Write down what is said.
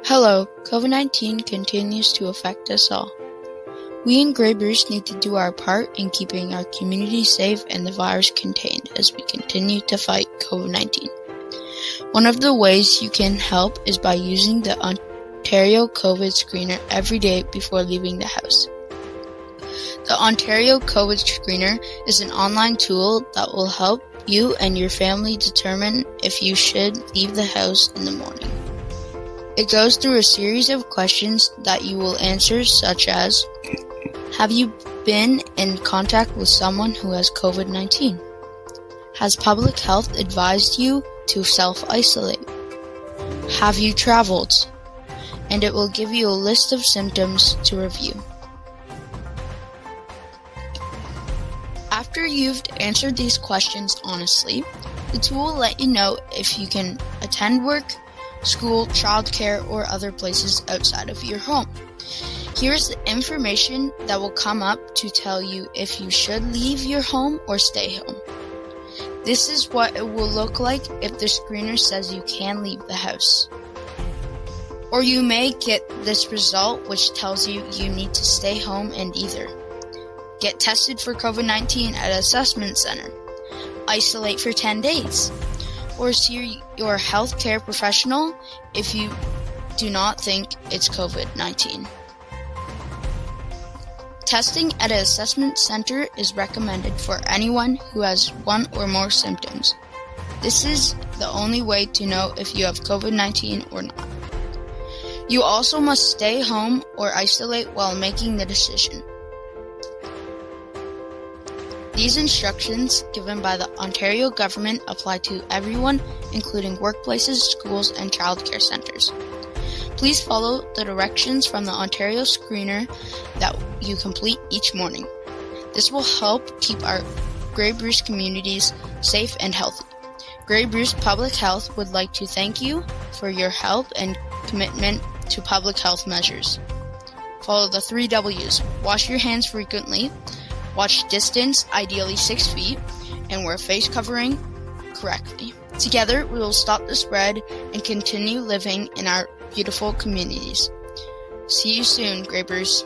Hello, COVID-19 continues to affect us all. We in Grey Bruce need to do our part in keeping our community safe and the virus contained as we continue to fight COVID-19. One of the ways you can help is by using the Ontario COVID Screener every day before leaving the house. The Ontario COVID Screener is an online tool that will help you and your family determine if you should leave the house in the morning. It goes through a series of questions that you will answer, such as, have you been in contact with someone who has COVID-19? Has public health advised you to self-isolate? Have you traveled? And it will give you a list of symptoms to review. After you've answered these questions honestly, the tool will let you know if you can attend work, school, childcare, or other places outside of your home. Here's the information that will come up to tell you if you should leave your home or stay home. This is what it will look like if the screener says you can leave the house. Or you may get this result which tells you you need to stay home and either get tested for COVID-19 at an assessment center, isolate for 10 days, or see your healthcare professional if you do not think it's COVID-19. Testing at an assessment center is recommended for anyone who has one or more symptoms. This is the only way to know if you have COVID-19 or not. You also must stay home or isolate while making the decision. These instructions given by the Ontario government apply to everyone, including workplaces, schools, and childcare centers. Please follow the directions from the Ontario Screener that you complete each morning. This will help keep our Grey Bruce communities safe and healthy. Grey Bruce Public Health would like to thank you for your help and commitment to public health measures. Follow the 3 W's. Wash your hands frequently. Watch distance, ideally 6 feet, and wear face covering correctly. Together, we will stop the spread and continue living in our beautiful communities. See you soon, Grey Bruce.